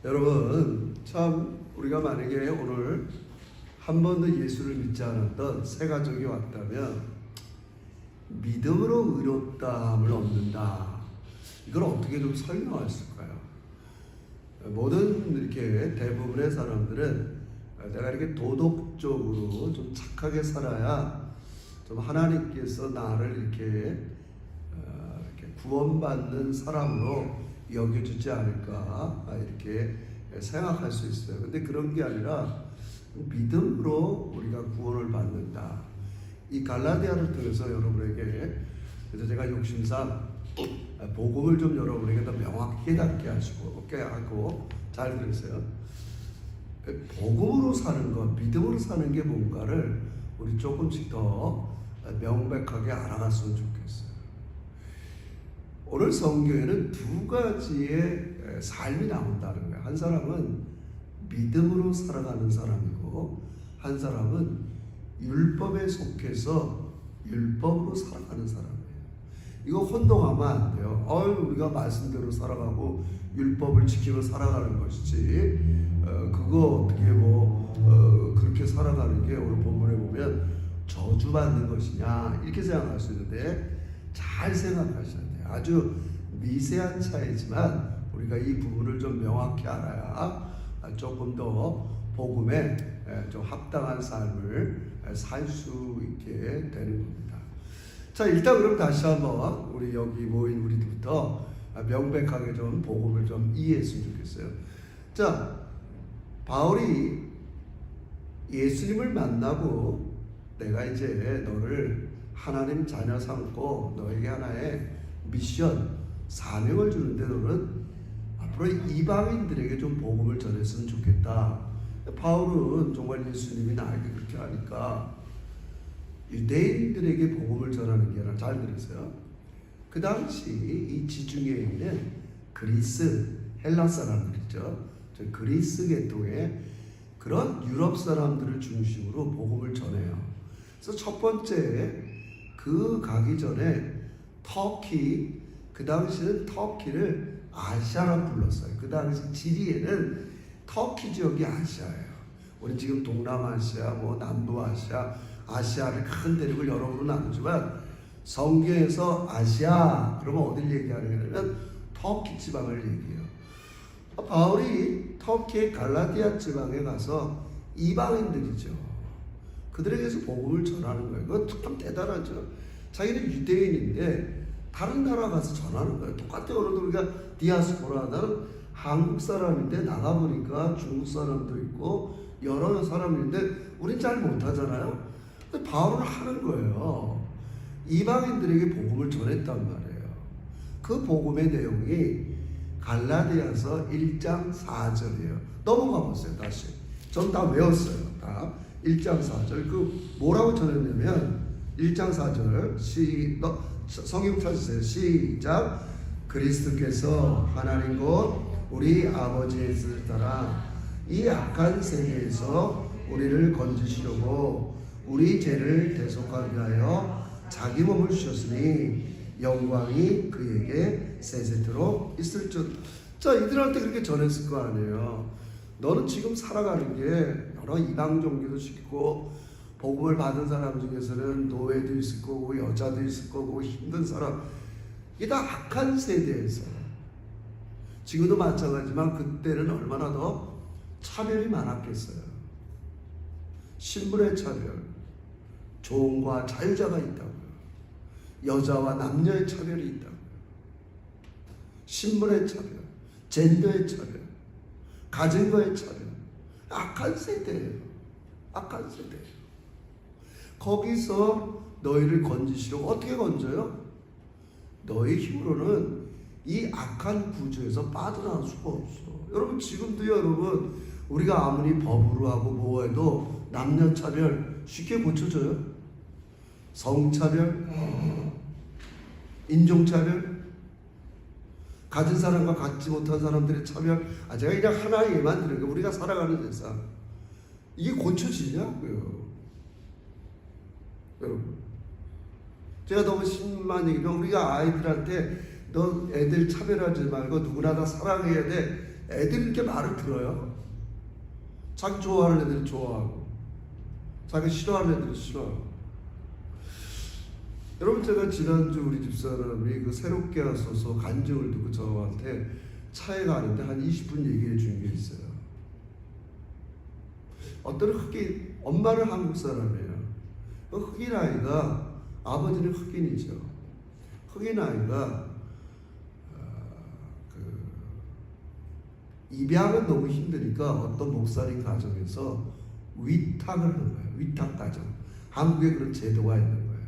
여러분, 참 우리가 만약에 오늘 한 번도 예수를 믿지 않았던 새 가족이 왔다면 믿음으로 의롭다함을 얻는다. 이걸 어떻게 좀 설명할 수 있을까요? 모든 이렇게 대부분의 사람들은 내가 이렇게 도덕적으로 좀 착하게 살아야 좀 하나님께서 나를 이렇게 구원받는 사람으로 여겨주지 않을까 이렇게 생각할 수 있어요. 근데 그런 게 아니라 믿음으로 우리가 구원을 받는다. 이 갈라디아를 통해서 여러분에게, 그래서 제가 욕심상 복음을 좀 여러분에게 더 명확히 깨닫게 하고 잘 들으세요. 복음으로 사는 것, 믿음으로 사는 게 뭔가를 우리 조금씩 더 명백하게 알아갔으면 좋겠어요. 오늘 성경에는 두 가지의 삶이 나온다는 거예요. 한 사람은 믿음으로 살아가는 사람이고, 한 사람은 율법에 속해서 율법으로 살아가는 사람이에요. 이거 혼동하면 안 돼요. 우리가 말씀대로 살아가고 율법을 지키며 살아가는 것이지, 그거 어떻게 그렇게 살아가는 게 오늘 본문에 보면 저주받는 것이냐 이렇게 생각할 수 있는데, 잘 생각하셔야 돼요. 아주 미세한 차이지만 우리가 이 부분을 좀 명확히 알아야 조금 더 복음에 좀 합당한 삶을 살 수 있게 되는 겁니다. 자, 일단 그럼 다시 한번 우리 여기 모인 우리들부터 명백하게 좀 복음을 좀 이해했으면 좋겠어요. 자, 바울이 예수님을 만나고 내가 이제 너를 하나님 자녀 삼고 너에게 하나의 미션, 사명을 주는데 너는 앞으로 이방인들에게 좀 복음을 전했으면 좋겠다. 바울은 정말 예수님이 나에게 그렇게 하니까 유대인들에게 복음을 전하는 게 아니라, 잘 들으세요. 그 당시 이 지중해에 있는 그리스, 헬라 사람들이죠. 그리스 계통의 그런 유럽 사람들을 중심으로 복음을 전해요. 그래서 첫 번째 가기 전에 터키, 그 당시는 터키를 아시아라 불렀어요. 그 당시 지리에는 터키 지역이 아시아예요. 우리 지금 동남아시아, 남부아시아, 아시아를 큰 대륙을 여러분은 나누지만 성경에서 아시아 그러면 어딜 얘기하는 거냐면 터키 지방을 얘기해요. 바울이 터키의 갈라디아 지방에 가서 이방인들이죠. 그들에게서 복음을 전하는 거예요. 그건 참 대단하죠. 자기는 유대인인데 다른 나라 가서 전하는 거예요. 똑같아요. 오늘도 우리가 디아스포라, 나는 한국 사람인데 나가보니까 중국 사람도 있고 여러 사람인데 우린 잘 못하잖아요. 근데 바울은 하는 거예요. 이방인들에게 복음을 전했단 말이에요. 그 복음의 내용이 갈라디아서 1장 4절이에요. 넘어가 보세요. 다시. 전 다 외웠어요. 다 1장 4절. 뭐라고 전했냐면 1장 4절 성경 찾으세요. 시작. 그리스도께서 하나님 곧 우리 아버지의 뜻을 따라 이 악한 세계에서 우리를 건지시려고 우리 죄를 대속하기 위하여 자기 몸을 주셨으니 영광이 그에게 세세토록 있을 줄. 자, 이들한테 그렇게 전했을 거 아니에요. 너는 지금 살아가는 게 여러 이방 종교도 지키고 복음을 받은 사람 중에서는 노예도 있을 거고 여자도 있을 거고 힘든 사람, 이게 다 악한 세대에서, 지금도 마찬가지지만 그때는 얼마나 더 차별이 많았겠어요. 신분의 차별, 종과 자유자가 있다고요. 여자와 남녀의 차별이 있다고요. 신분의 차별, 젠더의 차별, 가진 거의 차별. 악한 세대예요. 악한 세대예요. 거기서 너희를 건지시려고. 어떻게 건져요? 너희 힘으로는 이 악한 구조에서 빠져나올 수가 없어. 여러분, 지금도 여러분, 우리가 아무리 법으로 하고 뭐 해도 남녀차별 쉽게 고쳐져요? 성차별, 인종차별, 가진 사람과 갖지 못한 사람들의 차별, 제가 그냥 하나 예만 들으니까 우리가 살아가는 세상, 이게 고쳐지냐고요. 여러분, 제가 너무 심한 얘기면 우리가 아이들한테 너 애들 차별하지 말고 누구나 다 사랑해야 돼. 애들이 이렇게 말을 들어요? 자기 좋아하는 애들이 좋아하고 자기 싫어하는 애들이 싫어하고. 여러분, 제가 지난주 우리 집사람이 그 새롭게 하소서 간증을 듣고 저한테 차에 가는데 한 20분 얘기해 준 게 있어요. 어떤 흑인, 엄마는 한국 사람이에요. 그 흑인 아이가, 아버지는 흑인이죠. 흑인 아이가 입양은 너무 힘드니까 어떤 목사님 가정에서 위탁을 하는 거예요. 위탁 가정. 한국에 그런 제도가 있는 거예요.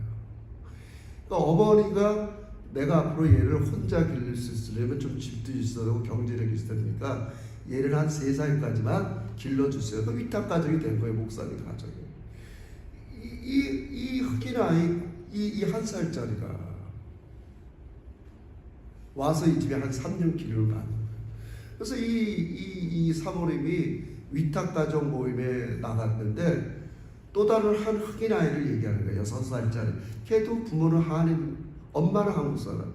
그러니까 어머니가 내가 앞으로 얘를 혼자 기를 수 있으려면 좀 집도 있어야 되고 경제력이 있어야 되니까 얘를 한 3살까지만 길러주세요. 그 위탁 가정이 된 거예요. 목사님 가정이. 이 흑인 아이, 이 1살짜리가 와서 이 집에 한 3년 기름을 받는 거예요. 그래서 이 사모님이 위탁가정 모임에 나갔는데 또 다른 한 흑인 아이를 얘기하는 거예요. 6살짜리. 걔도 부모는 한인, 엄마는 한국 사람이에요.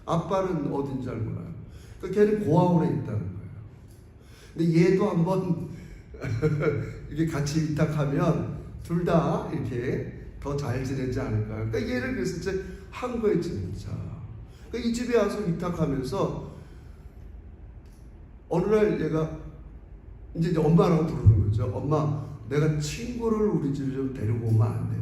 아빠는 어딘지 잘 몰라요. 그러니까 걔는 고아원에 있다는 거예요. 근데 얘도 한번 이렇게 같이 위탁하면 둘 다 이렇게 더 잘 지내지 않을까. 그러니까 얘를 그래서 이제 한 거예요, 진짜. 그러니까 이 집에 와서 위탁하면서 어느 날 얘가 이제 엄마라고 부르는 거죠. 엄마, 내가 친구를 우리 집에 좀 데리고 오면 안 되냐.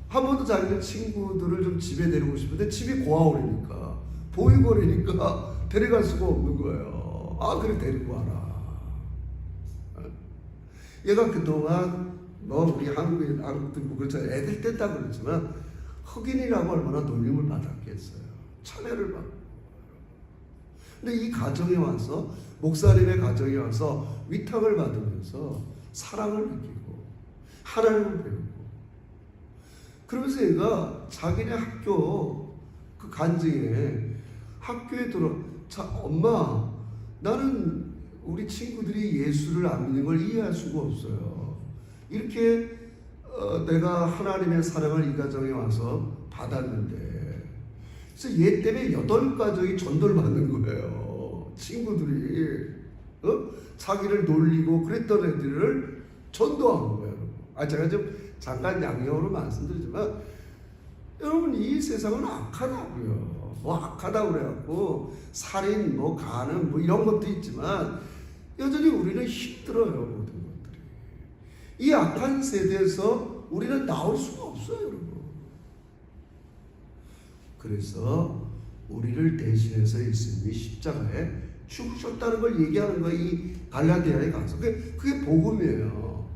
한 번도 자기는 친구들을 좀 집에 데리고 싶은데 집이 고아원이니까 보육원이니까 데려갈 수가 없는 거예요. 아, 그래 데리고 와라. 얘가 그동안 뭐 우리 한국들 뭐 그렇죠. 애들 뗐다 그랬지만 흑인이라고 얼마나 놀림을 받았겠어요. 차별을 받고. 근데 이 가정에 와서, 목사님의 가정에 와서 위탁을 받으면서 사랑을 느끼고 하나님을 배우고, 그러면서 얘가 자기네 학교 그 간증에 학교에 자, 엄마, 나는 우리 친구들이 예수를 안 믿는 걸 이해할 수가 없어요. 이렇게 내가 하나님의 사랑을 이 가정에 와서 받았는데, 그래서 얘 때문에 8가족이 전도받는 거예요. 친구들이 자기를 놀리고 그랬던 애들을 전도한 거예요. 제가 좀 잠깐 양형으로 말씀드리지만, 여러분, 이 세상은 악하다고요. 뭐 악하다고 그래갖고 살인, 뭐 가는, 뭐 이런 것도 있지만 여전히 우리는 힘들어요. 모든 것들이. 이 악한 세대에서 우리는 나올 수가 없어요, 여러분. 그래서 우리를 대신해서 예수님이 십자가에 죽으셨다는 걸 얘기하는 거예요. 이 갈라디아에 가서. 그게 복음이에요.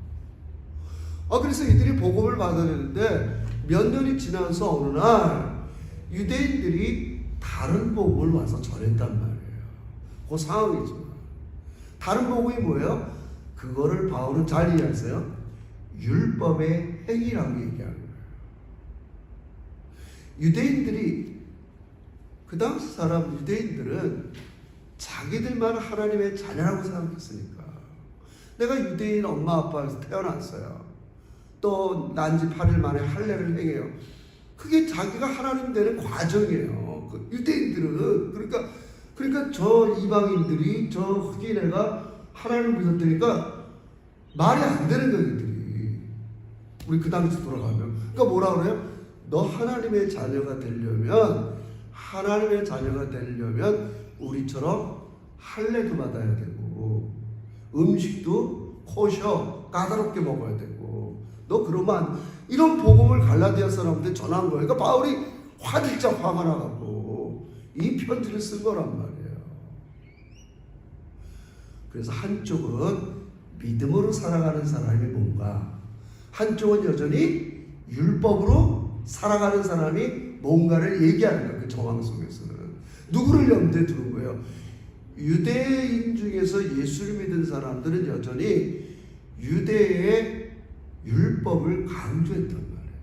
그래서 이들이 복음을 받아내는데 몇 년이 지나서 어느 날 유대인들이 다른 복음을 와서 전했단 말이에요. 그 상황이죠. 다른 복음이 뭐예요? 그거를 바울은 잘 이해하세요. 율법의 행위라고 얘기하는 거예요. 유대인들이, 그 당시 사람 유대인들은 자기들만 하나님의 자녀라고 생각했으니까. 내가 유대인 엄마 아빠에서 태어났어요. 또 난지 8일 만에 할례를 행해요. 그게 자기가 하나님 되는 과정이에요. 그 유대인들은. 그러니까 저 이방인들이, 저 흑인 애가 하나님을 믿었다니까 말이 안 되는 거예요, 이들이. 우리 그 당시 돌아가면. 그러니까 뭐라 그래요? 너 하나님의 자녀가 되려면, 우리처럼 할례도 받아야 되고, 음식도 코셔, 까다롭게 먹어야 되고, 너 그러면 이런 복음을 갈라디아 사람한테 전한 거예요. 그러니까 바울이 화들짝 화가 나갖고 이 편지를 쓴 거란 말이에요. 그래서 한쪽은 믿음으로 살아가는 사람이 뭔가, 한쪽은 여전히 율법으로 살아가는 사람이 뭔가를 얘기하는 거예요. 그 정황 속에서는. 누구를 염두에 두는 거예요? 유대인 중에서 예수를 믿은 사람들은 여전히 유대의 율법을 강조했단 말이에요.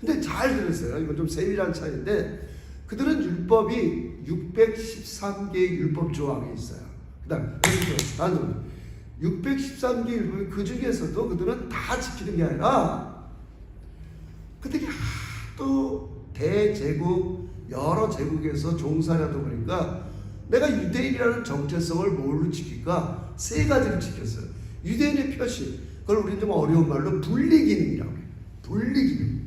근데 잘 들으세요. 이건 좀 세밀한 차이인데, 그들은 율법이 613개의 율법 조항이 있어요. 그 다음 613개의 율법이, 그 중에서도 그들은 다 지키는 게 아니라, 그들이 또 대제국 여러 제국에서 종살이하다 보니까 내가 유대인이라는 정체성을 뭘로 지킬까? 세 가지를 지켰어요. 유대인의 표시, 그걸 우리는 좀 어려운 말로 분리기능이라고 해요. 분리기능.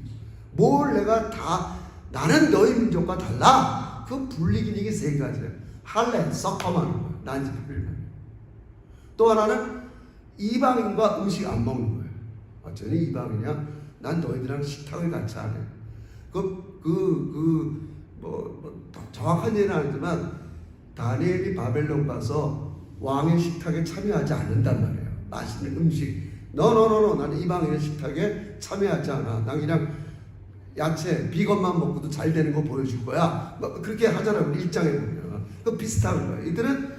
뭘 내가 다 나는 너희 민족과 달라. 그 분리기능이 세 가지예요. 할례, 썩험하는 거예요. 난집을. 또 하나는 이방인과 음식 안 먹는 거예요. 어쩌니 이방이냐? 난 너희들이랑 식탁을 같이 안 해. 정확한 예는 아니지만 다니엘이 바벨론 가서 왕의 식탁에 참여하지 않는단 말이에요. 맛있는 음식. 너너너너 나는 이방인의 식탁에 참여하지 않아. 난 그냥 야채, 비건만 먹고도 잘 되는 거 보여줄 거야. 그렇게 하잖아요. 우리 일장에 보면. 그 비슷한 거예요. 이들은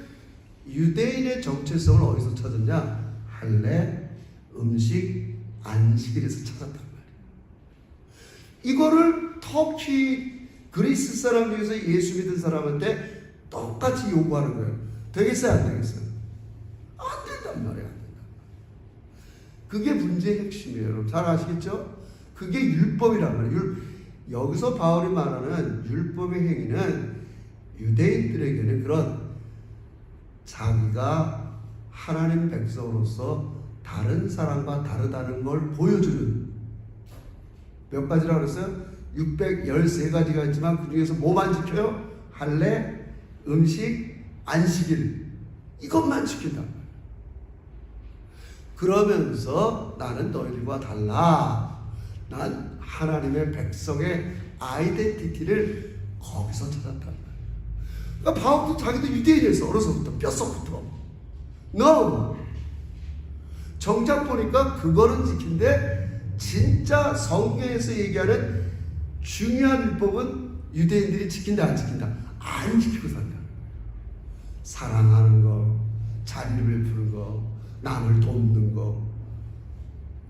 유대인의 정체성을 어디서 찾았냐? 할례, 음식, 안식일에서 찾았단 말이에요. 이거를 터키, 그리스 사람 중에서 예수 믿은 사람한테 똑같이 요구하는 거예요. 되겠어요? 안 되겠어요? 안 된단 말이에요. 안 된단 말이에요. 그게 문제의 핵심이에요. 여러분 잘 아시겠죠? 그게 율법이란 말이에요. 여기서 바울이 말하는 율법의 행위는 유대인들에게는 그런 자기가 하나님 백성으로서 다른 사람과 다르다는 걸 보여주는, 몇 가지라고 그랬어요? 613가지가 있지만 그 중에서 뭐만 지켜요? 할례, 음식, 안식일, 이것만 지킨다. 그러면서 나는 너희들과 달라. 난 하나님의 백성의 아이덴티티를 거기서 찾았단 말이에요. 그러니까 바울도 자기도 유대인이었어. 어려서부터 뼛속부터. No. 정작 보니까 그거는 지킨데 진짜 성경에서 얘기하는 중요한 율법은 유대인들이 지킨다 안 지킨다? 안 지키고 산다. 사랑하는 거, 자비를 베푸는 거, 남을 돕는 거.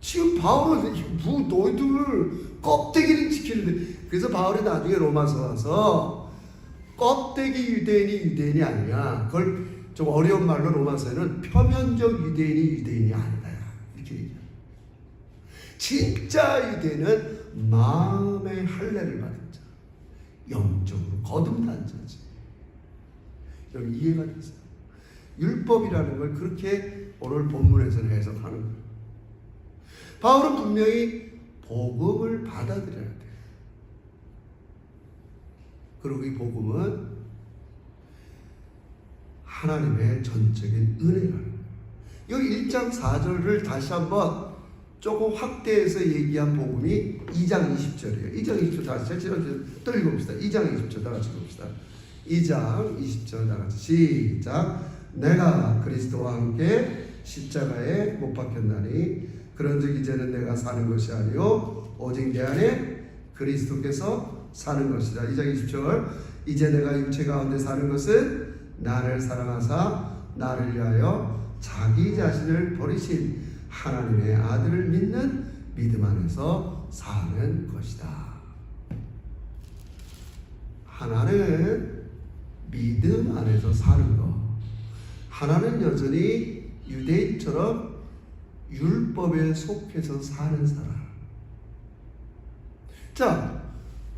지금 바울은 너희들 껍데기를 지키는데, 그래서 바울이 나중에 로마서 와서 껍데기 유대인이 아니야. 그걸 좀 어려운 말로 로마서에는 표면적 유대인이 아니다. 이렇게 얘기해요. 진짜 유대인은 마음의 할례를 받은 자, 영적으로 거듭난 자지. 여러분 이해가 됐어요? 율법이라는 걸 그렇게 오늘 본문에서는 해석하는 거예요. 바울은 분명히 복음을 받아들여야 돼요. 그리고 이 복음은 하나님의 전적인 은혜라는 거예요. 여기 1장 4절을 다시 한번 조금 확대해서 얘기한 복음이 2장 20절이에요. 2장 20절 다시 또 읽어봅시다. 2장 20절 다 같이 읽어봅시다. 2장 20절 다 같이 시작. 내가 그리스도와 함께 십자가에 못 박혔나니 그런즉 이제는 내가 사는 것이 아니요 오직 내 안에 그리스도께서 사는 것이다. 2장 20절. 이제 내가 육체 가운데 사는 것은 나를 사랑하사 나를 위하여 자기 자신을 버리신 하나님의 아들을 믿는 믿음 안에서 사는 것이다. 하나는 믿음 안에서 사는 것. 하나는 여전히 유대인처럼 율법에 속해서 사는 사람. 자,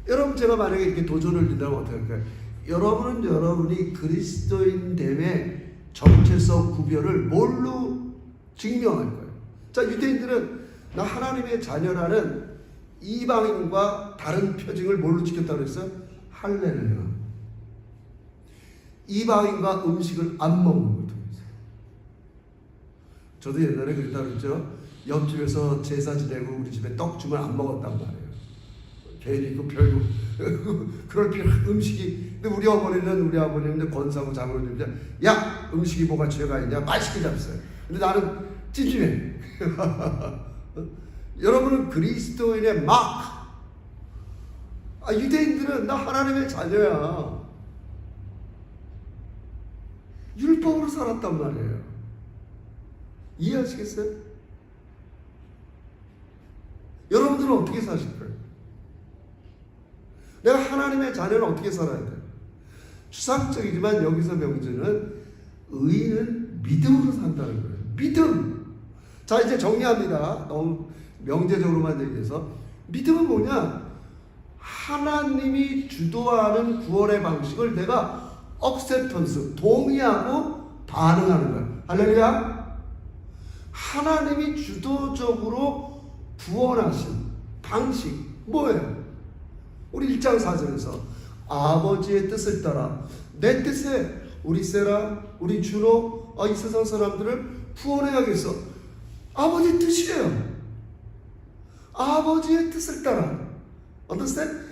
여러분 제가 만약에 이렇게 도전을 드린다면 어떻게 할까요? 여러분이 그리스도인됨의 정체성 구별을 뭘로 증명할 거예요? 자, 유대인들은 나 하나님의 자녀라는 이방인과 다른 표징을 뭘로 지켰다고 했어요? 할례를 해요. 이방인과 음식을 안 먹는 걸 통해서. 저도 옛날에 그랬다고 그랬죠. 옆집에서 제사 지내고 우리 집에 떡 주면 안 먹었단 말이에요. 괜히 그 별거 그럴 필요 음식이. 근데 우리 아버님은 권사고 장로님들 야 음식이 뭐가 죄가 있냐 맛있게 잡수어요. 근데 나는 찜찜해. 여러분은 그리스도인의 막. 유대인들은 나 하나님의 자녀야. 율법으로 살았단 말이에요. 이해하시겠어요? 여러분들은 어떻게 사실 거예요? 내가 하나님의 자녀는 어떻게 살아야 돼요? 추상적이지만 여기서 명제는 의인은 믿음으로 산다는 거예요. 믿음. 자, 이제 정리합니다. 너무 명제적으로만 얘기해서. 믿음은 뭐냐? 하나님이 주도하는 구원의 방식을 내가 억셉턴스, 동의하고 반응하는 거야. 할렐루야. 하나님이 주도적으로 구원하신 방식 뭐예요? 우리 1장 4절에서 아버지의 뜻을 따라 내 뜻에 우리 세라, 우리 준호, 이 세상 사람들을 구원해야겠어. 아버지의 뜻이에요. 아버지의 뜻을 따라. understand?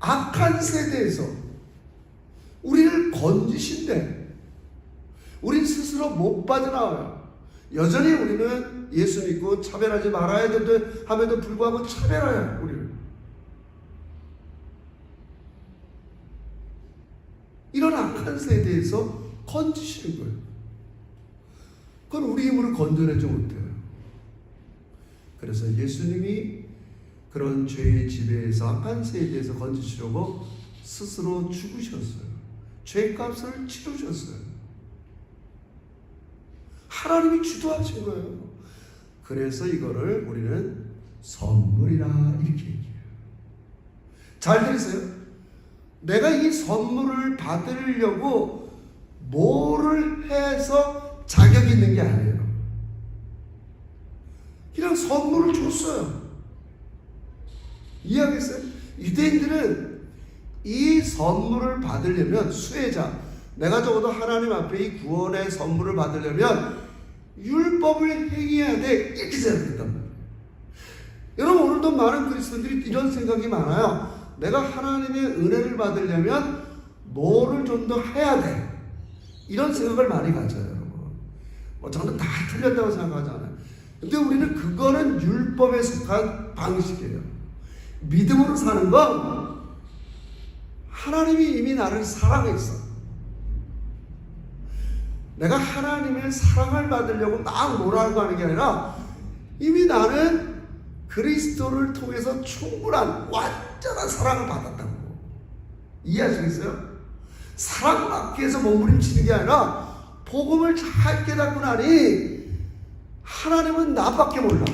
악한 세대에서 우리를 건지신대. 우린 스스로 못 빠져나와요. 여전히 우리는 예수 믿고 차별하지 말아야 되는데 함에도 불구하고 차별해요. 우리를. 이런 악한 세대에서 건지시는 거예요. 그건 우리 힘으로 건져내지 못해요. 그래서 예수님이 그런 죄의 지배에서 악한 세대에서 건지시려고 스스로 죽으셨어요. 죄값을 치르셨어요. 하나님이 주도하신 거예요. 그래서 이거를 우리는 선물이라 이렇게 얘기해요. 잘 들으세요. 내가 이 선물을 받으려고 뭐를 해서 자격이 있는 게 아니에요. 그냥 선물을 줬어요. 이해하겠어요? 유대인들은 이 선물을 받으려면 수혜자, 내가 적어도 하나님 앞에 이 구원의 선물을 받으려면 율법을 행해야 돼, 이렇게 생각했단 말이에요. 여러분, 오늘도 많은 그리스도인들이 이런 생각이 많아요. 내가 하나님의 은혜를 받으려면 뭐를 좀 더 해야 돼, 이런 생각을 많이 가져요. 여러분, 저는 다 틀렸다고 생각하잖아요. 근데 우리는 그거는 율법에 속한 방식이에요. 믿음으로 사는 건 하나님이 이미 나를 사랑했어. 내가 하나님의 사랑을 받으려고 막 뭐라고 하는 게 아니라 이미 나는 그리스도를 통해서 충분한 완전한 사랑을 받았다고. 이해하시겠어요? 사랑받기 위해서 몸부림치는 게 아니라 복음을 잘 깨닫고 나니 하나님은 나밖에 몰라.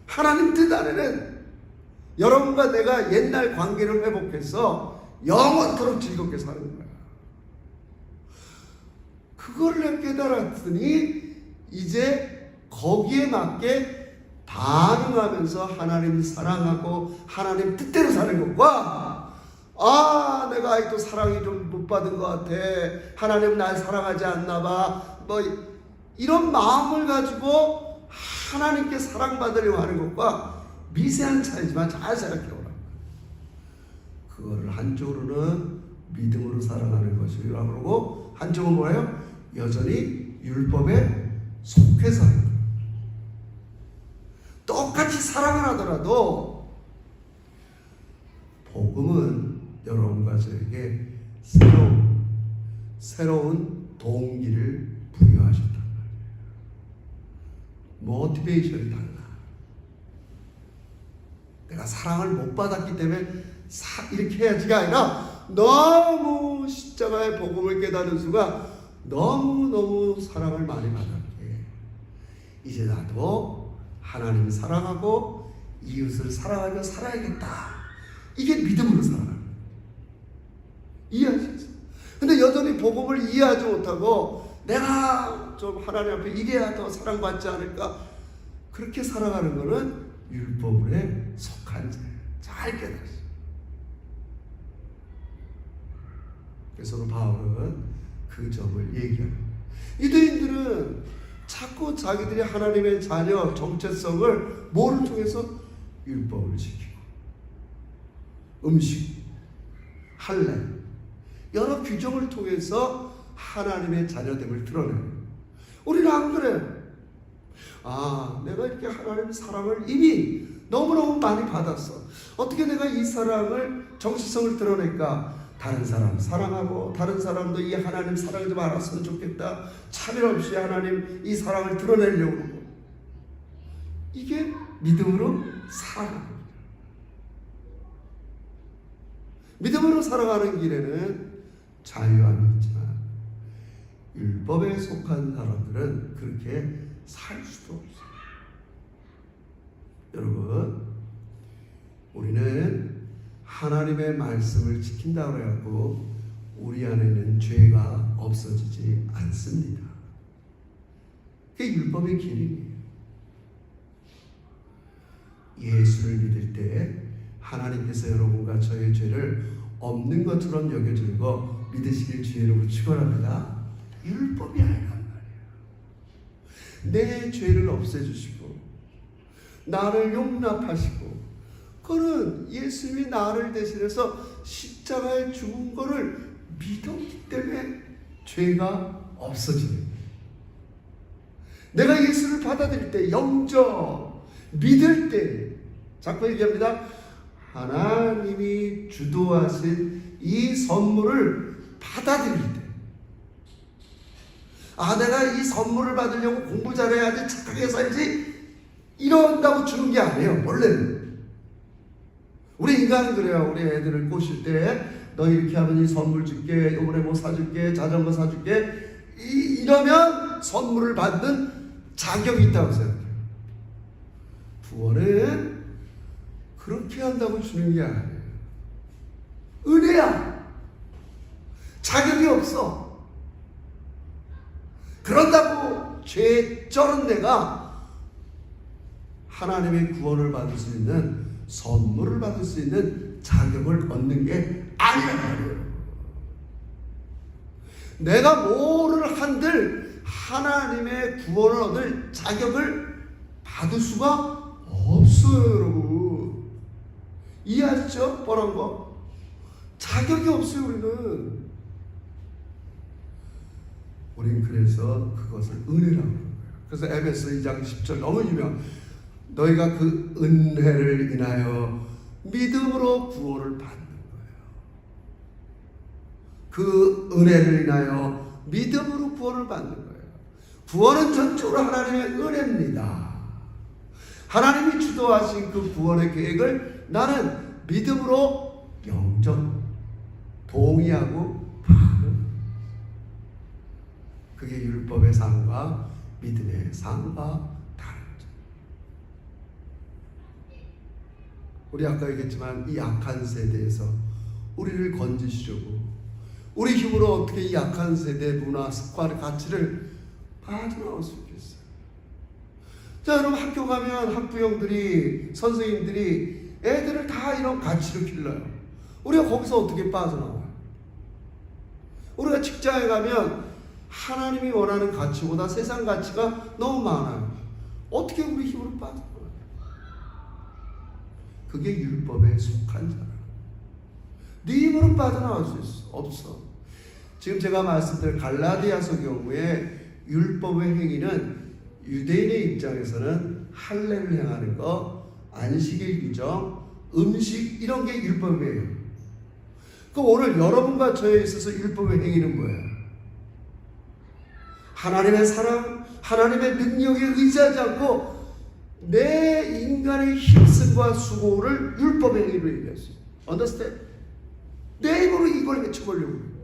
하나님 뜻 안에는 여러분과 내가 옛날 관계를 회복해서 영원토록 즐겁게 사는 거야. 그걸 깨달았더니 이제 거기에 맞게 반응하면서 하나님 사랑하고 하나님 뜻대로 사는 것과, 내가 아직도 사랑이 좀 못 받은 것 같아, 하나님 날 사랑하지 않나 봐, 뭐 이런 마음을 가지고 하나님께 사랑받으려고 하는 것과 미세한 차이지만 잘 생각해보라. 그거를 한쪽으로는 믿음으로 살아가는 것이라고 그러고, 한쪽은 뭐예요? 여전히 율법에 속해서 하는 거예요. 똑같이 사랑을 하더라도 복음은 여러분과 저에게 새로운 동기를 부여하셨단 말이에요. 모티베이션이 달라. 내가 사랑을 못 받았기 때문에 이렇게 해야지가 아니라 너무 십자가의 복음을 깨닫는 순간 너무너무 사랑을 많이 받았기에 이제 나도 하나님 사랑하고 이웃을 사랑하며 살아야겠다. 이게 믿음으로 살아가는 거예요. 이해하시겠어요? 근데 여전히 복음을 이해하지 못하고 내가 좀 하나님 앞에 이래야 더 사랑받지 않을까, 그렇게 살아가는 거는 율법에 속한 자예요. 잘 깨달으세요. 그래서 바울은 그 점을 얘기합니다. 유대인들은 자꾸 자기들이 하나님의 자녀 정체성을 뭐를 통해서? 율법을 지키고 음식, 할례, 여러 규정을 통해서 하나님의 자녀됨을 드러내요. 우리는 안 그래요. 내가 이렇게 하나님의 사랑을 이미 너무너무 많이 받았어. 어떻게 내가 이 사랑을, 정체성을 드러낼까? 다른 사람 사랑하고 다른 사람도 이 하나님 사랑을 좀 알았으면 좋겠다. 차별 없이 하나님 이 사랑을 드러내려고 하고, 이게 믿음으로 살아가는 겁니다. 믿음으로 살아가는 길에는 자유함이 있지만 율법에 속한 사람들은 그렇게 살 수도 없어요. 여러분, 우리는 하나님의 말씀을 지킨다고 해갖고 우리 안에는 죄가 없어지지 않습니다. 그게 율법의 기능이에요. 예수를 믿을 때 하나님께서 여러분과 저의 죄를 없는 것처럼 여겨주는 거 믿으시길 주의 이름으로 축원합니다. 율법이 아니란 말이에요. 내 죄를 없애주시고 나를 용납하시고, 그는 예수님이 나를 대신해서 십자가에 죽은 것을 믿었기 때문에 죄가 없어지는 거예요. 내가 예수를 받아들일 때, 영접 믿을 때, 자꾸 얘기합니다. 하나님이 주도하신 이 선물을 받아들일 때, 내가 이 선물을 받으려고 공부 잘해야지, 착하게 살지, 이런다고 주는 게 아니에요. 원래는 우리 인간은 그래요. 우리 애들을 꼬실 때 너 이렇게 하면 이 선물 줄게, 이번에 뭐 사줄게, 자전거 사줄게, 이러면 선물을 받는 자격이 있다고 생각해요. 구원은 그렇게 한다고 주는 게 아니에요. 은혜야. 자격이 없어. 그런다고 죄 쩔은 내가 하나님의 구원을 받을 수 있는, 선물을 받을 수 있는 자격을 얻는 게 아니란 말이에요. 내가 뭐를 한들 하나님의 구원을 얻을 자격을 받을 수가 없어요, 여러분. 이해하시죠? 뻔한 거. 자격이 없어요, 우리는. 우린 그래서 그것을 은혜라고 하는 거예요. 그래서 에베소 2장 10절 너무 유명. 너희가 그 은혜를 인하여 믿음으로 구원을 받는 거예요. 그 은혜를 인하여 믿음으로 구원을 받는 거예요. 구원은 전적으로 하나님의 은혜입니다. 하나님이 주도하신 그 구원의 계획을 나는 믿음으로 영접, 동의하고 받는, 그게 율법의 삶과 믿음의 삶과 다르죠. 우리 아까 얘기했지만 이 악한 세대에서 우리를 건지시려고 우리 힘으로 어떻게 이 약한 세대 문화, 습관, 가치를 빠져나올 수 있겠어요? 자, 여러분 학교 가면 학부형들이, 선생님들이 애들을 다 이런 가치로 길러요. 우리가 거기서 어떻게 빠져나와요? 우리가 직장에 가면 하나님이 원하는 가치보다 세상 가치가 너무 많아요. 어떻게 우리 힘으로 빠져나와요? 그게 율법에 속한 자라. 네 힘으로 빠져나올 수 있어? 없어. 지금 제가 말씀드린 갈라디아서 경우에 율법의 행위는 유대인의 입장에서는 할례를 행하는 것, 안식일 규정, 음식, 이런 게 율법이에요. 그럼 오늘 여러분과 저에 있어서 율법의 행위는 뭐예요? 하나님의 사랑, 하나님의 능력에 의지하지 않고 내 인간의 힘씀과 수고를 율법의 행위로 얘기했어요. Understand? 내 힘으로 이걸 해쳐보려고 해요.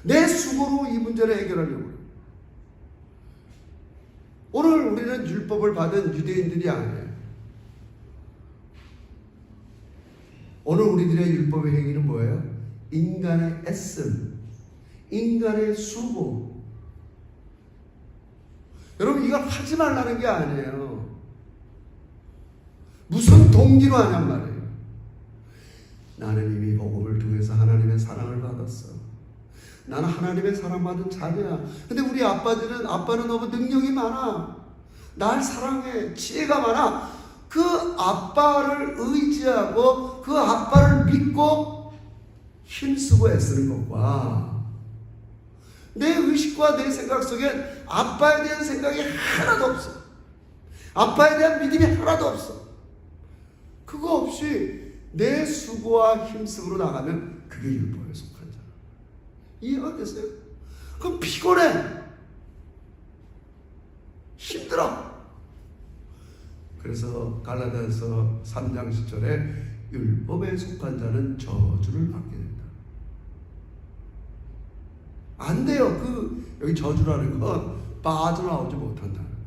내 수고로 이 문제를 해결하려고 해요. 오늘 우리는 율법을 받은 유대인들이 아니에요. 오늘 우리들의 율법의 행위는 뭐예요? 인간의 애씀, 인간의 수고. 여러분, 이걸 하지 말라는 게 아니에요. 무슨 동기로 하냔 말이에요. 나는 이미 복음을 통해서 하나님의 사랑을 받았어. 나는 하나님의 사랑받은 자녀야. 근데 우리 아빠는 너무 능력이 많아. 날 사랑해. 지혜가 많아. 그 아빠를 의지하고 그 아빠를 믿고 힘쓰고 애쓰는 것과 내 의식과 내 생각 속엔 아빠에 대한 생각이 하나도 없어. 아빠에 대한 믿음이 하나도 없어. 그거 없이 내 수고와 힘쓰므로 나가면 그게 율법에 속한 자라. 이해가 되세요? 그럼 피곤해. 힘들어. 그래서 갈라디아서 3장 10절에 율법에 속한 자는 저주를 받게 된다. 안 돼요. 여기 저주라는 건 빠져나오지 못한다는 거예요.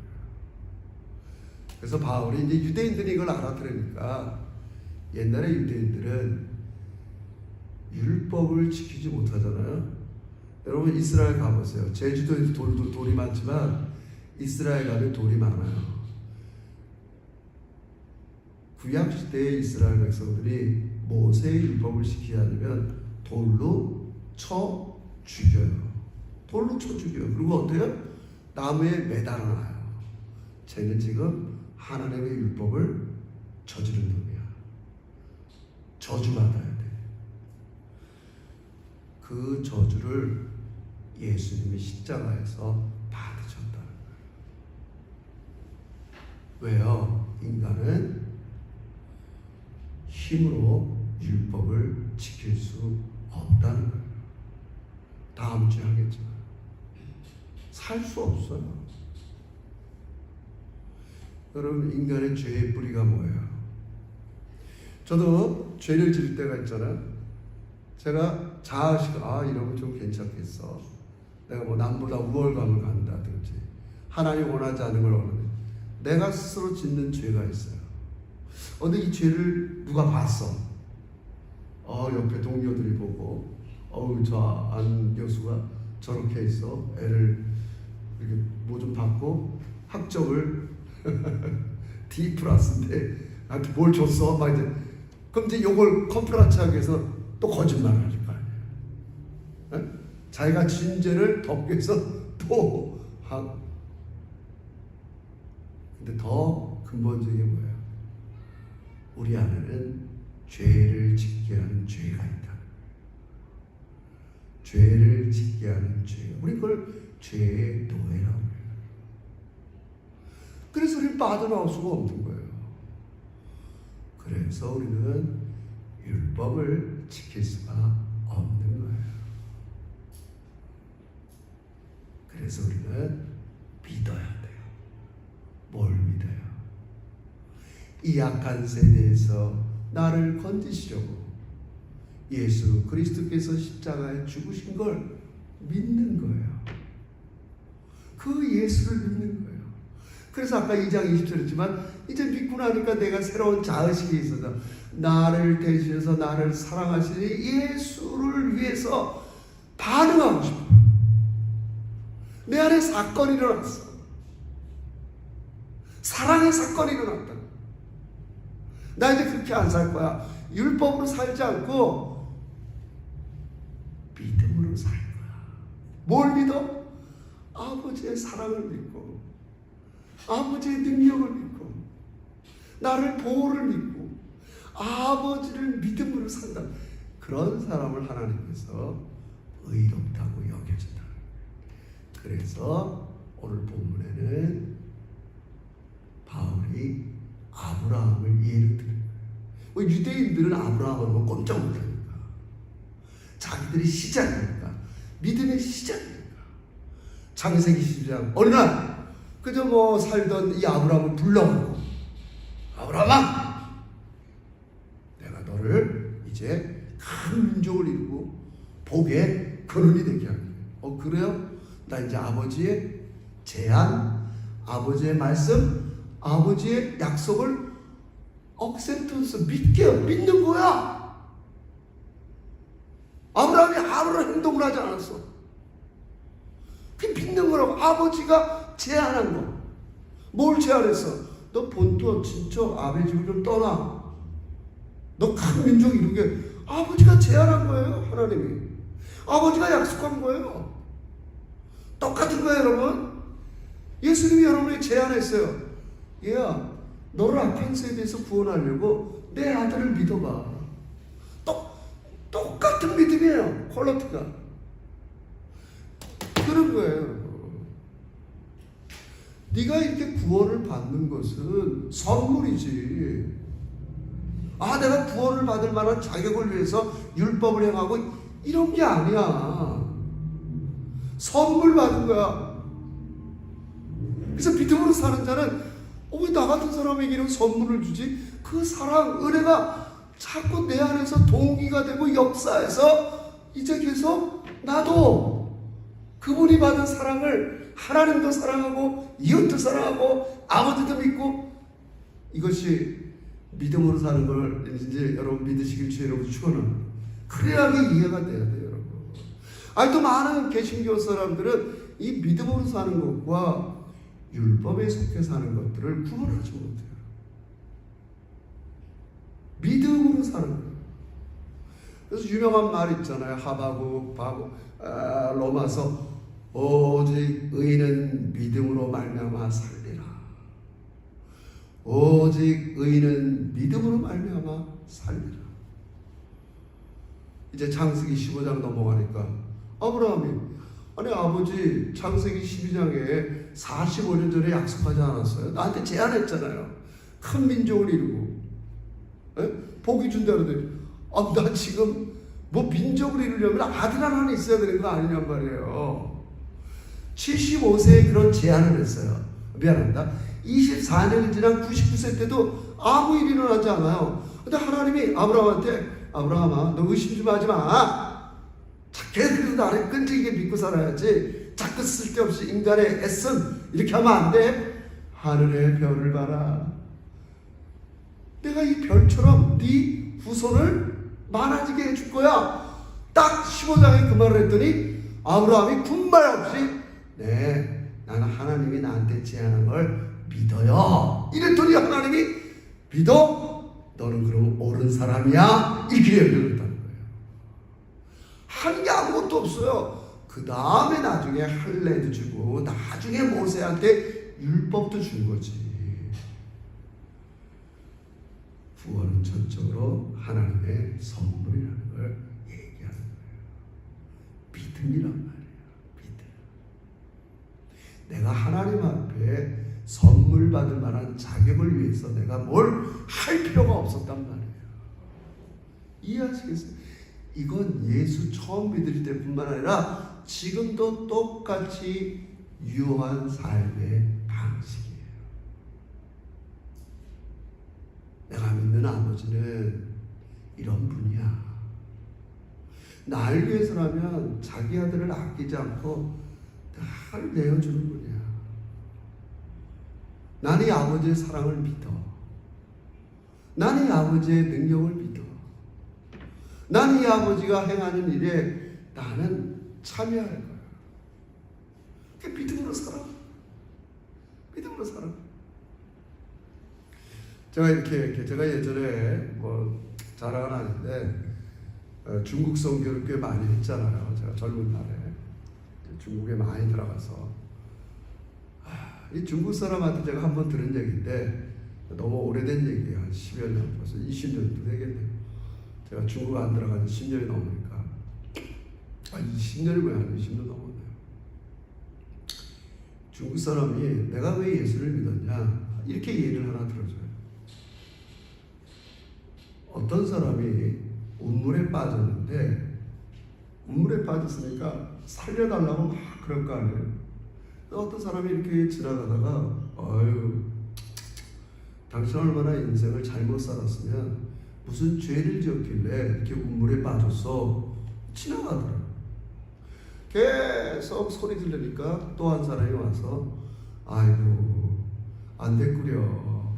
그래서 바울이 이제 유대인들이 이걸 알아들으니까 옛날에 유대인들은 율법을 지키지 못하잖아요. 여러분 이스라엘 가보세요. 제주도에도 돌이 많지만 이스라엘 가면 돌이 많아요. 구약시대의 이스라엘 백성들이 모세의 율법을 지키지 않으면 돌로 쳐 죽여요. 돌로 쳐 죽여요. 그리고 어때요? 나무에 매달아놔요. 쟤는 지금 하나님의 율법을 저지른 놈이야. 저주받아야 돼. 그 저주를 예수님이 십자가에서 받으셨다는 거예요. 왜요? 인간은 힘으로 율법을 지킬 수 없다는 거예요. 다음 주에 하겠지만 살 수 없어요. 여러분 인간의 죄의 뿌리가 뭐예요? 저도 죄를 지을 때가 있잖아요. 제가 자아식 이러면 좀 괜찮겠어. 내가 뭐 남보다 우월감을 갖는다든지 하나님 원하지 않는 걸 원하는 내가 스스로 짓는 죄가 있어요. 근데 이 죄를 누가 봤어? 옆에 동료들이 보고 저 안교수가 저렇게 있어. 애를 이렇게 뭐 좀 받고 학점을 D 플러스인데 나한테 뭘 줬어? 막 이제 그럼 이제 요걸 컴프라치하기 위해서 또 거짓말을 하실 거 아니에요. 자기가 진 죄를 덮기 위해서 또 하고. 근데 더 근본적인 게 뭐예요? 우리 안에는 죄를 짓게 하는 죄가 있다. 죄를 짓게 하는 죄. 우리 그걸 죄의 노예라고 해요. 그래서 우리는 빠져나올 수가 없는 거예요. 그래서 우리는 율법을 지킬 수가 없는 거예요. 그래서 우리는 믿어야 돼요. 뭘 믿어요? 이 약한 세대에서 나를 건지시려고 예수 그리스도께서 십자가에 죽으신 걸 믿는 거예요. 그 예수를 믿는 거예요. 그래서 아까 2장 20절이지만 이제 믿고 나니까 내가 새로운 자의식이 있어서 나를 대신해서 나를 사랑하시는 예수를 위해서 반응하고 싶어요. 내 안에 사건이 일어났어. 사랑의 사건이 일어났다. 나 이제 그렇게 안 살 거야. 율법으로 살지 않고 믿음으로 살 거야. 뭘 믿어? 아버지의 사랑을 믿고 아버지의 능력을 믿고 나를 보호를 믿고 아버지를 믿음으로 산다. 그런 사람을 하나님께서 의롭다고 여겨준다. 그래서 오늘 본문에는 바울이 아브라함을 예를 들어요. 유대인들은 아브라함을 보면 꼼짝 못하니까. 자기들이 시작이니까. 믿음의 시작이니까. 창세기 12장 어느 날 그저 뭐 살던 이 아브라함을 불러오고 아브라함아 내가 너를 이제 큰 민족을 이루고 복의 근원이 되게 하겠네. 그래요? 나 이제 아버지의 제안, 아버지의 말씀, 아버지의 약속을 억센트해서 믿는 거야. 아브라함이 아무런 행동을 하지 않았어. 그게 믿는 거라고. 아버지가 제안한 거. 뭘 제안했어? 너 본토 친척 아베 집을 좀 떠나. 너 큰 민족 이루게. 아버지가 제안한 거예요. 하나님이. 아버지가 약속한 거예요. 똑같은 거예요, 여러분. 예수님이 여러분에게 제안했어요. 얘야, 너를 악한 세대에서 구원하려고 내 아들을 믿어봐. 똑같은 믿음이에요. 퀄러티가. 그런 거예요. 네가 이렇게 구원을 받는 것은 선물이지. 내가 구원을 받을 만한 자격을 위해서 율법을 행하고 이런 게 아니야. 선물 받은 거야. 그래서 믿음으로 사는 자는 왜 나 같은 사람에게는 선물을 주지? 그 사랑, 은혜가 자꾸 내 안에서 동기가 되고 역사해서 이제 계속 나도 그분이 받은 사랑을 하나님도 사랑하고 이웃도 사랑하고 아버지도 믿고 이것이 믿음으로 사는 걸 이제 여러분 믿으시길 주의 축원합니다. 그래야 이해가 돼야 돼요, 여러분. 아니 또 많은 개신교 사람들은 이 믿음으로 사는 것과 율법에 속해 사는 것들을 구분하지 못해요. 믿음으로 사는 거예요. 그래서 유명한 말 있잖아요. 하바국, 로마서 오직 의인은 믿음으로 말미암아 살리라. 오직 의인은 믿음으로 말미암아 살리라. 이제 창세기 15장 넘어가니까 아브라함이 아니 아버지 창세기 12장에 45년 전에 약속하지 않았어요? 나한테 제안했잖아요. 큰 민족을 이루고 복이 준다는데 나 지금 뭐 민족을 이루려면 아들 하나 있어야 되는 거 아니냔 말이에요. 75세에 그런 제안을 했어요. 미안합니다. 24년이 지난 99세 때도 아무 일이 일어나지 않아요. 근데 하나님이 아브라함한테 아브라함아 너 의심 좀 하지 마. 그래도 나를 끈질기게 믿고 살아야지. 자꾸 쓸데없이 인간의 애씀 이렇게 하면 안 돼. 하늘의 별을 봐라. 내가 이 별처럼 네 후손을 많아지게 해줄 거야. 딱 15장에 그 말을 했더니 아브라함이 군말 없이 네 나는 하나님이 나한테 제안한 걸 믿어요. 이랬더니 하나님이 믿어? 너는 그럼 옳은 사람이야? 이렇게 얘기를 했다는 거예요. 한 게 아무것도 없어요. 그 다음에 나중에 할례도 주고 나중에 모세한테 율법도 준 거지. 구원은 전적으로 하나님의 선물이라는 걸 얘기하는 거예요. 믿음이란 말이에요. 믿음. 내가 하나님 앞에 선물 받을 만한 자격을 위해서 내가 뭘 할 필요가 없었단 말이에요. 이해하시겠어요? 이건 예수 처음 믿을 때뿐만 아니라 지금도 똑같이 유효한 삶의 방식이에요. 내가 믿는 아버지는 이런 분이야. 날 위해서라면 자기 아들을 아끼지 않고 날 내어주는 분이야. 나는 이 아버지의 사랑을 믿어. 나는 이 아버지의 능력을 믿어. 나는 이 아버지가 행하는 일에 나는 참여할 거야. 그 믿음으로 살아. 믿음으로 살아. 제가 예전에 뭐 자랑은 아닌데 중국 선교를 꽤 많이 했잖아요. 제가 젊은 날에 중국에 많이 들어가서 이 중국 사람한테 제가 한번 들은 얘기인데 너무 오래된 얘기예요. 한 10여 년, 벌써 20년도 되겠네요. 제가 중국 안 들어간 지 10년이 넘으니까 20년이 뭐야, 한 20년 넘었네요. 중국 사람이 내가 왜 예수를 믿었냐 이렇게 예를 하나 들어줘요. 어떤 사람이 운물에 빠졌는데 운물에 빠졌으니까 살려달라고 막 그럴 거 아니에요. 어떤 사람이 이렇게 지나가다가 당신 얼마나 인생을 잘못 살았으면 무슨 죄를 지었길래 이렇게 운물에 빠졌어. 지나가더라. 계속 소리 들으니까 또 한 사람이 와서 아이고 안 됐구려.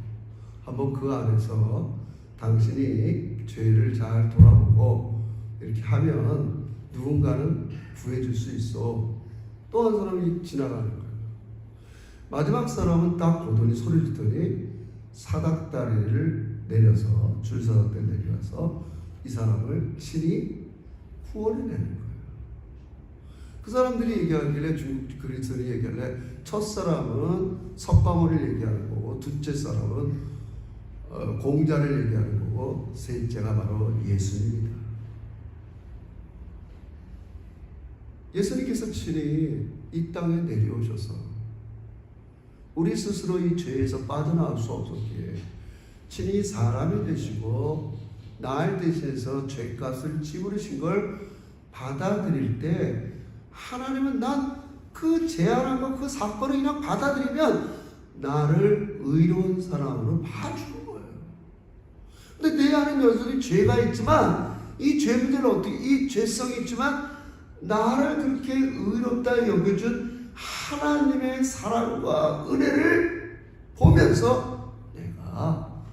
한번 그 안에서 당신이 죄를 잘 돌아보고 이렇게 하면 누군가는 구해줄 수 있어. 또 한 사람이 지나가는 거예요. 마지막 사람은 딱 보더니 소리를 듣더니 사닥다리를 내려서 줄사닥다리 내려서 이 사람을 친히 구원해내는 거예요. 그 사람들이 얘기하길래 중국 그리스도인이 얘기하길래 첫 사람은 석가모니를 얘기하는 거고 둘째 사람은 공자를 얘기하는 거고 셋째가 바로 예수님입니다. 예수님께서 친히 이 땅에 내려오셔서 우리 스스로 이 죄에서 빠져나올 수 없었기에 친히 사람이 되시고 날 대신해서 죄값을 지불하신 걸 받아들일 때 하나님은 난 그 제안한 것, 그 사건을 그냥 받아들이면 나를 의로운 사람으로 봐주는 거예요. 근데 내 안에 여전히 죄가 있지만 이 죄 문제를 어떻게, 이 죄성이 있지만 나를 그렇게 의롭다 여겨준 하나님의 사랑과 은혜를 보면서 내가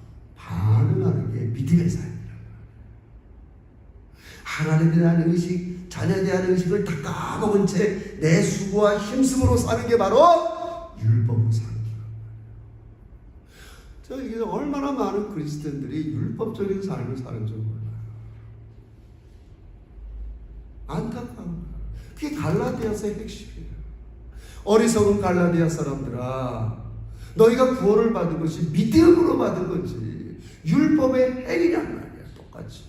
반응하는 게 믿음의 삶이라. 하나님에 대한 의식, 자녀에 대한 의식을 다 까먹은 채 내 수고와 힘쓰므로 사는 게 바로 율법으로 사는 거예요. 이게 얼마나 많은 그리스도인들이 율법적인 삶을 사는 줄 몰라요. 안타까운 거예요. 그게 갈라디아서의 핵심이에요. 어리석은 갈라디아 사람들아, 너희가 구원을 받은 것이 믿음으로 받은 거지 율법의 행위란 말이야. 똑같이.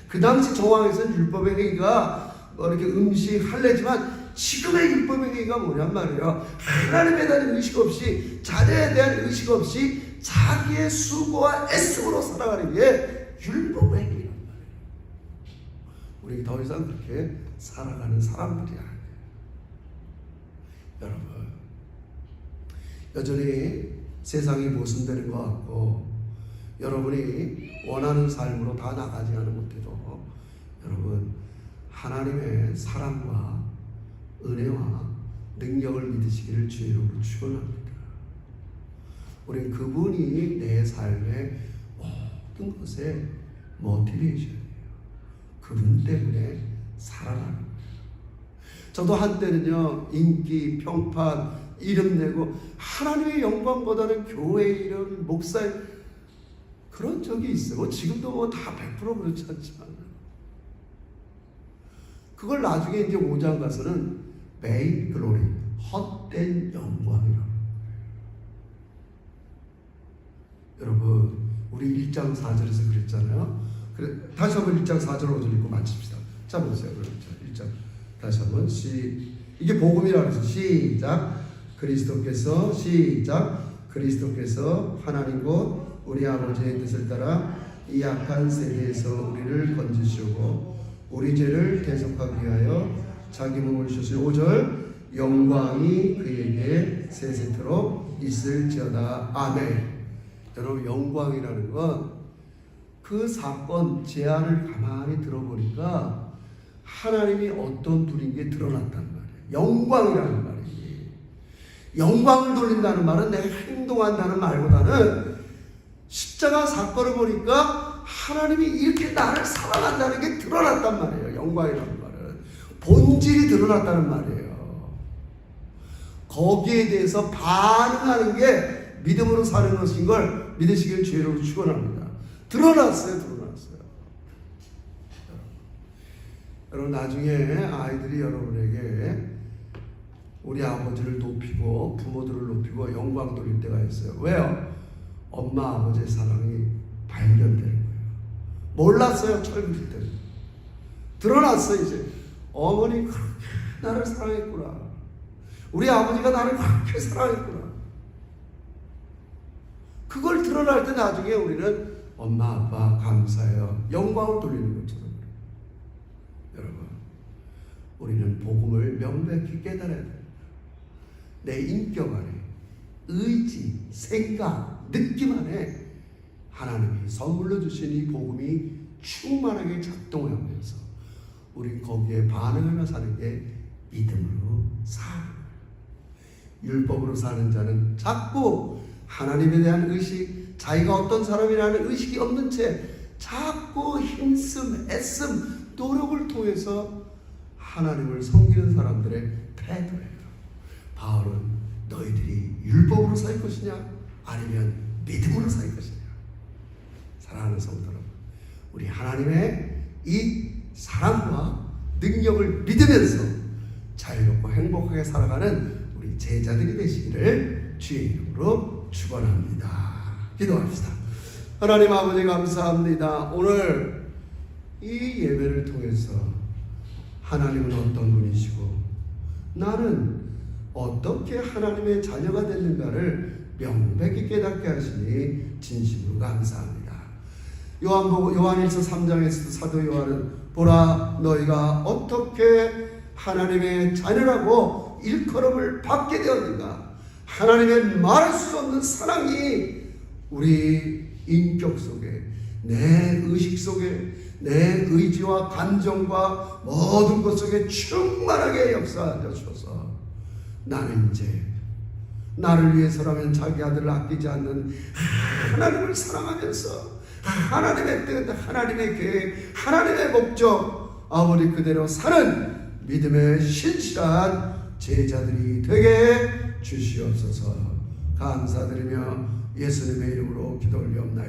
그 당시 정황에서는 율법의 행위가 이렇게 음식 할례지만 지금의 율법의 행위가 뭐냔 말이에요. 하나님에 대한 의식 없이, 자녀에 대한 의식 없이 자기의 수고와 애씀으로 살아가는 게 율법의 행위란 말이에요. 우리 더 이상 그렇게 살아가는 사람들이 아니에요. 여러분, 여전히 세상이 모순되는 것 같고 여러분이 원하는 삶으로 다 나가지 않은 못해도 여러분, 하나님의 사랑과 은혜와 능력을 믿으시기를 주의 이름으로 축원합니다. 우리는 그분이 내 삶의 모든 것에 모티베이션이에요. 그분 때문에 살아가는 거예요. 저도 한때는요, 인기, 평판, 이름 내고 하나님의 영광보다는 교회 이름, 목사의 그런 적이 있어요. 지금도 다 100% 그렇지 않지만 그걸 나중에 이제 5장 가서는 vain glory, 헛된 영광이라고. 여러분, 우리 1장 4절에서 그랬잖아요. 그래, 다시 한번 1장 4절 5절 읽고 마칩시다. 자, 보세요. 그럼 1장 다시 한번 이게 복음이라고 해서 시작. 그리스도께서 시작. 그리스도께서 하나님 곧 우리 아버지의 뜻을 따라 이 악한 세대에서 우리를 건지시고 우리 죄를 대속하기 위하여 자기 몸을 주신 5절 영광이 그에게 세세토록 있을지어다. 아멘. 여러분, 영광이라는 건 그 사건 제안을 가만히 들어보니까 하나님이 어떤 분인 게 드러났단 말이에요. 영광이라는 말이지. 영광을 돌린다는 말은 내가 행동한다는 말보다는 십자가 사건을 보니까 하나님이 이렇게 나를 사랑한다는 게 드러났단 말이에요. 영광이라는 말은 본질이 드러났다는 말이에요. 거기에 대해서 반응하는 게 믿음으로 사는 것인 걸 믿으시길 주의로 축원합니다. 드러났어요. 여러분, 나중에 아이들이 여러분에게 우리 아버지를 높이고 부모들을 높이고 영광 돌릴 때가 있어요. 왜요? 엄마 아버지의 사랑이 발견되는 거예요. 몰랐어요. 철부지 때는. 드러났어요. 이제 어머니 그렇게 나를 사랑했구나. 우리 아버지가 나를 그렇게 사랑했구나. 그걸 드러날 때 나중에 우리는 엄마 아빠 감사해요. 영광을 돌리는 것처럼. 여러분, 우리는 복음을 명백히 깨달아야 돼요. 내 인격 안에 의지, 생각, 느낌 안에 하나님이 선물로 주신 이 복음이 충만하게 작동하면서 우린 거기에 반응하며 사는 게 믿음으로 사는 거예요. 율법으로 사는 자는 자꾸 하나님에 대한 의식, 자기가 어떤 사람이라는 의식이 없는 채 자꾸 힘씀, 애씀, 노력을 통해서 하나님을 섬기는 사람들의 태도예요. 바울은 너희들이 율법으로 살 것이냐 아니면 믿음으로 살 것이냐. 사랑하는 성도 여러분, 우리 하나님의 이 사랑과 능력을 믿으면서 자유롭고 행복하게 살아가는 우리 제자들이 되시기를 주의 이름으로 축원합니다. 기도합시다. 하나님 아버지 감사합니다. 오늘 이 예배를 통해서 하나님은 어떤 분이시고 나는 어떻게 하나님의 자녀가 됐는가를 명백히 깨닫게 하시니 진심으로 감사합니다. 요한일서 3장에서도 사도 요한은 보라 너희가 어떻게 하나님의 자녀라고 일컬음을 받게 되었는가. 하나님의 말할 수 없는 사랑이 우리 인격 속에, 내 의식 속에, 내 의지와 감정과 모든 것 속에 충만하게 역사하여 주셔서 나는 이제 나를 위해서라면 자기 아들을 아끼지 않는 하나님을 사랑하면서 하나님의 뜻, 하나님의 계획, 하나님의 목적, 아버지 그대로 사는 믿음의 신실한 제자들이 되게 주시옵소서. 감사드리며 예수님의 이름으로 기도 올리옵나이다.